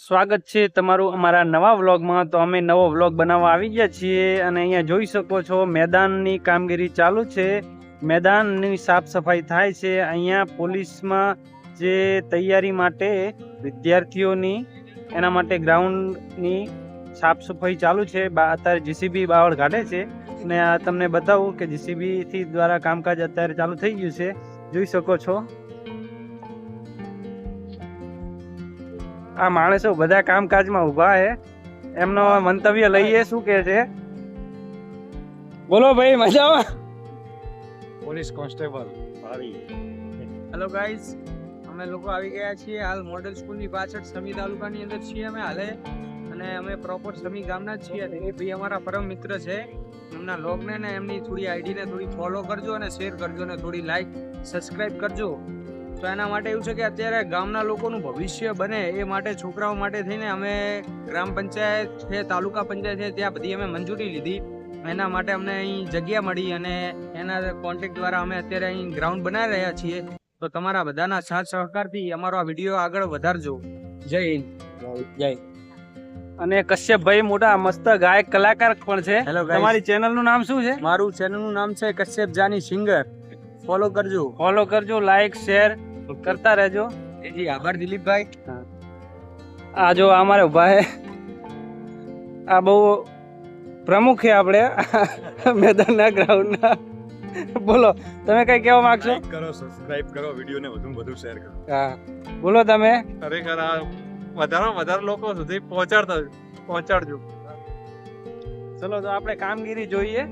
સ્વાગત છે તમારું અમારા નવા વ્લોગમાં। તો અમે નવો વ્લોગ બનાવવા આવી ગયા છીએ અને અહીંયા જોઈ શકો છો મેદાનની કામગીરી ચાલુ છે। મેદાનની સાફ સફાઈ થાય છે। અહીંયા પોલીસમાં જે તૈયારી માટે વિદ્યાર્થીઓની એના માટે ગ્રાઉન્ડની સાફ સફાઈ ચાલુ છે। અત્યારે જીસીબી બાવળ કાઢે છે અને આ તમને બતાવું કે જીસીબીથી દ્વારા કામકાજ અત્યારે ચાલુ થઈ ગયું છે, જોઈ શકો છો। આ માણસો બધા કામકાજમાં ઊભા છે, એમનો મંતવ્ય લઈએ। શું કહે છે? બોલો ભાઈ, મજામાં? પોલીસ કોન્સ્ટેબલ હેલો ગાઈઝ, અમે લોકો આવી ગયા છીએ હાલ મોડેલ સ્કૂલની પાછળ સમી તાલુકાની અંદર છીએ અમે હાલે, અને અમે પ્રોપર સમી ગામના જ છીએ। એ ભાઈ અમારા પરમ મિત્ર છે, એમના લોગને ને એમની થોડી આઈડીને થોડી ફોલો કરજો અને શેર કરજો ને થોડી લાઈક સબસ્ક્રાઇબ કરજો। તો એના માટે એવું છે કે અત્યારે ગામના લોકોનું ભવિષ્ય બને એ માટે છોકરાઓ માટે થઈને અમે ગ્રામ પંચાયત છે, તાલુકા પંચાયત છે, ત્યાં બધી અમે મંજૂરી લીધી। એના માટે અમને અહીં જગ્યા મળી અને એના કોન્ટેક્ટ દ્વારા અમે અત્યારે અહીં ગ્રાઉન્ડ બનાવી રહ્યા છીએ। તો તમારા બધાના સાથ સહકારથી અમારો આ વિડીયો આગળ વધારજો। જય હિન્દ, જય। અને કશ્યપભાઈ મોટા મસ્ત ગાયક કલાકાર પણ છે। હેલો ગાઈસ, તમારી ચેનલનું નામ શું છે? મારું ચેનલનું નામ છે કશ્યપ જાની સિંગર। ફોલો કરજો, ફોલો કરજો, લાઈક શેર કરતા રહેજો। જી આભાર દિલીપભાઈ। આ જો અમારે ઉભા છે, આ બહુ પ્રમુખ છે આપણે મેદાનના ગ્રાઉન્ડના। બોલો, તમે કઈ કહેવા માંગશો? લાઈક કરો, સબસ્ક્રાઇબ કરો, વિડીયોને વધુમાં વધુ શેર કરો। હા, બોલો તમે। ખરેખર આ વધારે લોકો સુધી પહોંચાડજો। ચલો તો આપણે કામગીરી જોઈએ।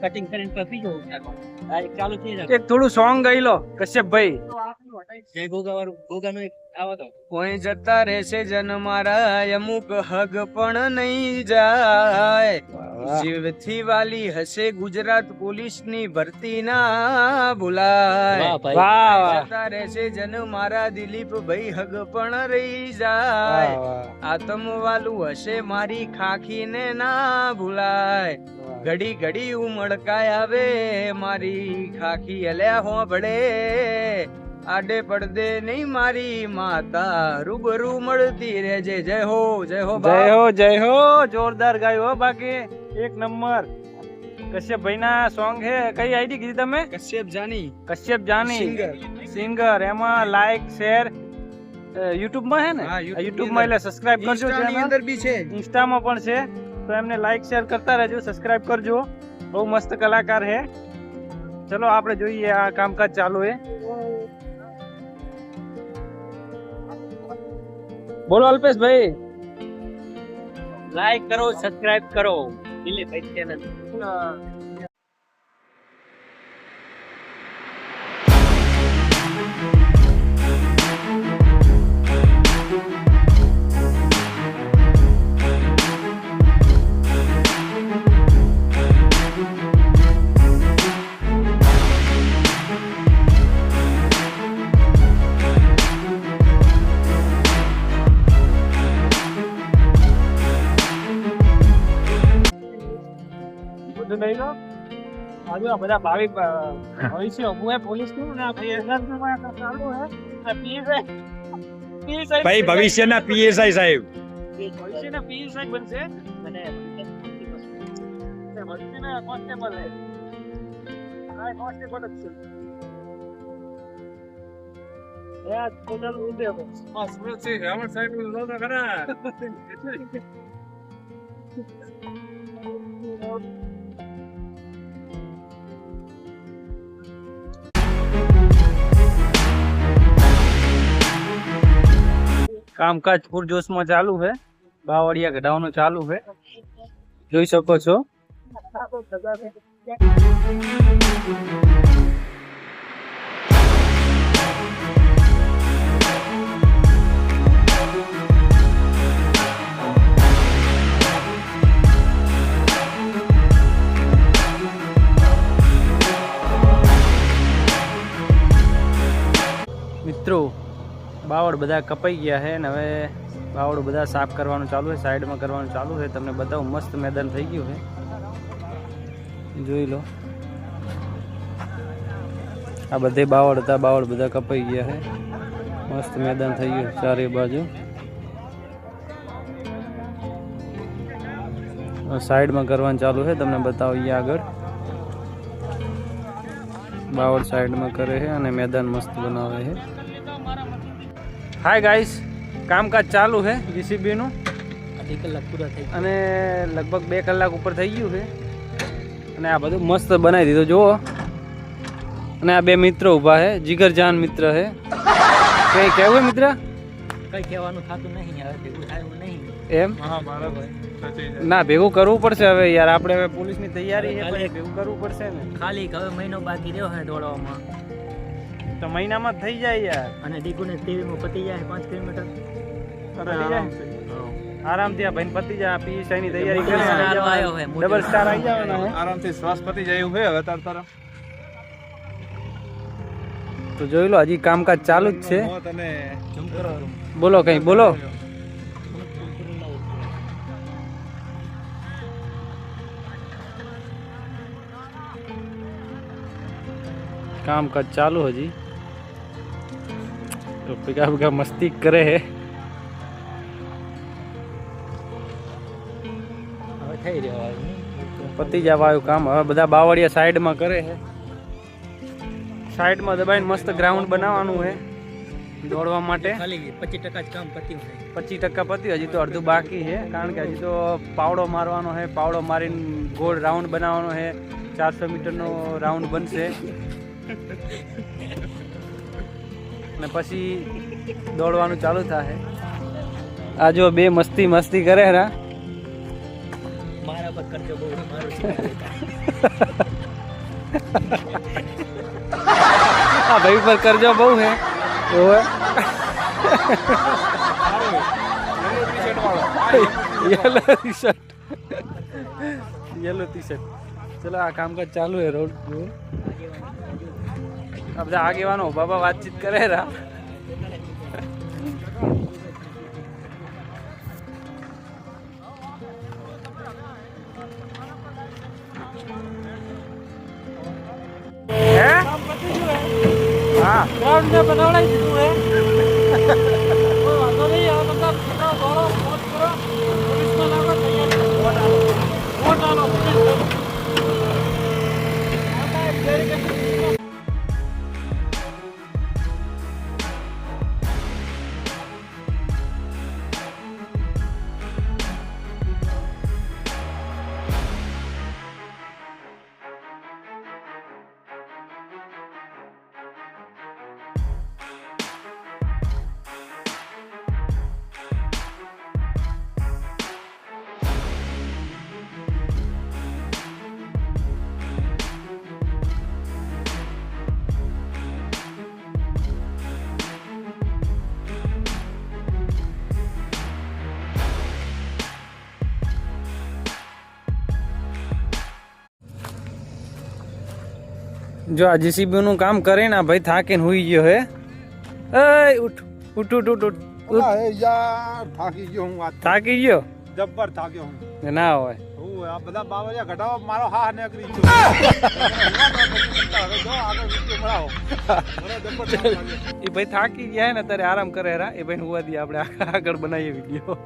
કટિંગ કરીને પછી જો ચાલુ થઈ જાય। એક થોડું સોંગ ગાઈ લો કશ્યપભાઈ। જય ગોગાનું એક આવો તો કોઈ જતા રહેશે જન મારા, અમુક હગ પણ નહીં જાય। જીવથી વાલી હશે ગુજરાત પોલીસની ભરતી ના ભૂલાય। વાહ વાહ, જતા રહેશે જન મારા દિલીપ ભાઈ, હગ પણ રહી જાય। આતમ વાલું હશે મારી ખાખી ને ના ભૂલાય। ઘડી ઘડી ઉમળકાય આવે મારી ખાખી અલ્યા હોંભળે, આડે પડદે નહીં મારી માતા, રૂબરૂ મળતી રહેજે। જય હો, જય હો, જય હો, જય હો। જોરદાર ગાયો હો, બાકી એક નંબર। કશ્યપભાઈ ના સોંગ છે, કઈ આઈડી કીધી તમે? કશ્યપ જાની કશ્યપ જાની સિંગર। સિંગર। એમાં લાઈક શેર યુટ્યુબ માં છે ને? હા, યુટ્યુબ માં એટલે સબસ્ક્રાઇબ કરજો। ઇન્સ્ટાની અંદર બી છે, ઇન્સ્ટામાં પણ છે, તો એમને લાઈક શેર કરતા રહેજો, સબસ્ક્રાઇબ કરજો। બહુ મસ્ત કલાકાર છે। ચલો આપણે જોઈએ આ કામકાજ ચાલુ છે। બોલો અલ્પેશભાઈ। લાઈક કરો, સબસ્ક્રાઇબ કરો દિલીપભાઈ ચેનલ। આજુ બધા ભાવિક ભવિષ્ય હું હે પોલીસ નું ને ચાલુ હે ભાઈ ભવિષ્યના પીએસઆઈ સાહેબ, ભવિષ્યના પીએસઆઈ બનશે અને ભવિષ્યના કોન્સ્ટેબલ હે। આ કોન્સ્ટેબલ જ છે। યાર ટોટલ ઉડે હો। આ સુરતથી રાવણ સાહેબ નું લોગો ખરા। કામકાજ પૂરજોશમાં ચાલુ છે। બાવળિયા ગઢાવાનું ચાલુ છે, જોઈ શકો છો। મિત્રો બાવળ બધા કપાઈ ગયા છે ને હવે બાવળ બધા સાફ કરવાનું ચાલુ છે, સાઈડમાં કરવાનું ચાલુ છે. તમને બતાવું મસ્ત મેદાન થઈ ગયું છે, જોઈ લો. આ બધે બાવળ હતા, બાવળ બધા કપાઈ ગયા છે. મસ્ત મેદાન થઈ ગયું ચારે બાજુ. સાઈડમાં કરવાનું ચાલુ છે, તમને બતાવો અહીંયા આગળ બાવળ સાઈડમાં કરે છે અને મેદાન મસ્ત બનાવે છે. હાય ગાઈસ, કામકાજ ચાલુ છે જીસીબી નું. 2 કલાક પૂરા થઈ અને લગભગ 2 કલાક ઉપર થઈ ગયું છે અને આ બધું મસ્ત બનાવી દીધું જુઓ. અને આ 2 મિત્રો ઊભા છે, જીગરજાન મિત્ર છે. કઈ કહેવું મિત્ર? કઈ કહેવાનું થતું નહીં, હવે ભેગું થાય નહીં એમ. હા બરાબર. ના ભેગું કરવું પડશે હવે યાર, આપણે હવે પોલીસની તૈયારી છે, ભેગું કરવું પડશે ને. ખાલી હવે મહિનો બાકી રહ્યો છે દોડવામાં, તો મહિનામાં થઈ જાય યાર. અને ડીગુને ટીવીમાં પતી જાય 5 કિલોમીટર. આરામથી આ ભાઈ પતી જાય. પીએસઆઈ ની તૈયારી કરે, આવ્યો છે, ડબલ સ્ટાર આવી જવાના છે. આરામથી શ્વાસ પતી જાય એવું છે હવે તરત. તો જોઈ લો, હજી કામકાજ ચાલુ જ છે. તને બોલો કઈ બોલો. કામકાજ ચાલુ હજી. તો ભેગા ભેગા મસ્તી કરે હે. હવે થઈ રહ્યો પતી જવા આવ્યું કામ. હવે બધા બાવળિયા સાઈડમાં કરે છે, સાઈડમાં દબાઈને મસ્ત ગ્રાઉન્ડ બનાવવાનું છે દોડવા માટે. ખાલી 25% જ કામ પત્યું છે. 25% પત્યું, હજી તો અડધું બાકી છે. કારણ કે હજી તો પાવડો મારવાનો છે, પાવડો મારીને ગોળ રાઉન્ડ બનાવવાનો છે. 400 મીટરનો રાઉન્ડ બનશે અને પછી દોડવાનું ચાલુ થાય. આ જો 2 મસ્તી કરે રા. મારા પર કરજો બહુ મારું છે. આ ભાઈ પર કરજો બહુ હે. ઓવે યેલો ટી-શર્ટ, યેલો ટી-શર્ટ. ચલો આ કામકાજ ચાલુ હે રોડ. આ બધા આગેવાનો બાબા વાતચીત કરે રા. હા ગ્રાઉન્ડ ને બનાવડાવી દીધું હે. કોઈ વાંધો નહીં. હવે તમને દોડો મોજ કરો, પોલીસમાં લાગો, તૈયારી વોટ આલો પોલીસ. જો આ જીસીબી નું કામ કરે ને ભાઈ થાકીને હુઈ ગયો હે. એ ઉઠ ઉઠ ઉઠ ઉઠ ઉઠ. યાર થાકી ગયો હું. થાકી ગયો? જબ્બર થાક્યો હું. ના હોય. હું આ બધા બાવળિયા ઘટાડો મારો હા નીકળી ગયો. એ ભાઈ થાકી ગયા ને ત્યારે આરામ કરે રા. એ ભાઈ હુવા દઈએ, આપણે આગળ બનાવીએ વિડીયો.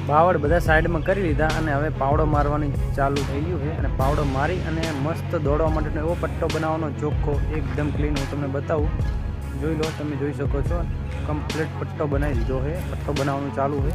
બાવળ બધા સાઈડમાં કરી લીધા અને હવે પાવડો મારવાની ચાલુ થઈ ગયું છે. અને પાવડો મારી અને મસ્ત દોડવા માટેનો એવો પટ્ટો બનાવવાનો ચોખ્ખો એકદમ ક્લીન. હું તમને બતાવું, જોઈ લો, તમે જોઈ શકો છો. કમ્પ્લીટ પટ્ટો બનાવી દીધો છે. પટ્ટો બનાવવાનું ચાલુ છે.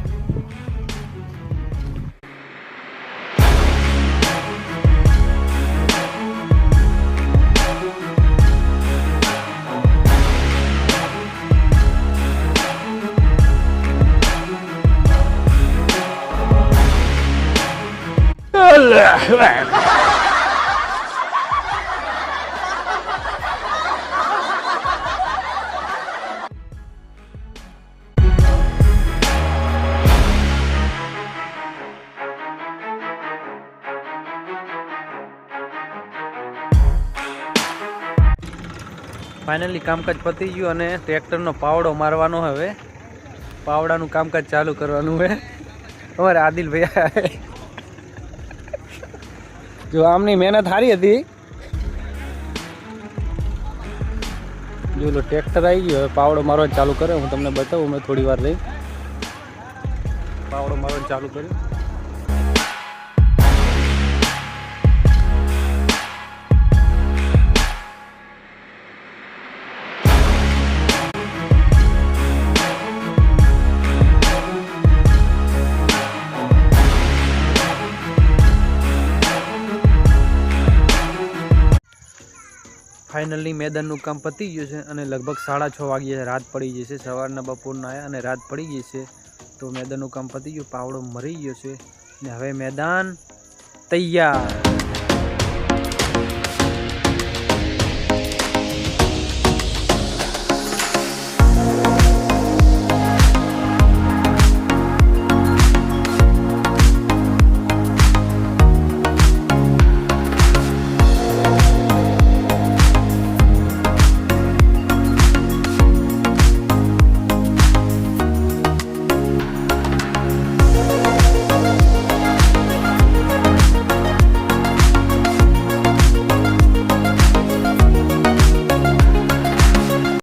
ફાઇનલી કામકાજ પતી ગયું અને ટ્રેક્ટરનો પાવડો મારવાનો હવે પાવડાનું કામકાજ ચાલુ કરવાનું છે અમારે આદિલભાઈ જો આમની મહેનત સારી હતી જો લો ટ્રેક્ટર આવી ગયો હવે પાવડો મારવાનું ચાલુ કરે હું તમને બતાવું મેં થોડી વાર રહી પાવડો મારવાનું ચાલુ કર્યું ફાઇનલી મેદાનનું કામ પતી ગયું છે અને લગભગ 6:30 વાગ્યે રાત પડી જશે સવારના બપોરના આવ્યા અને રાત પડી ગઈ છે તો મેદાનનું કામ પતી ગયું પાવડો મરી ગયો છે ને હવે મેદાન તૈયાર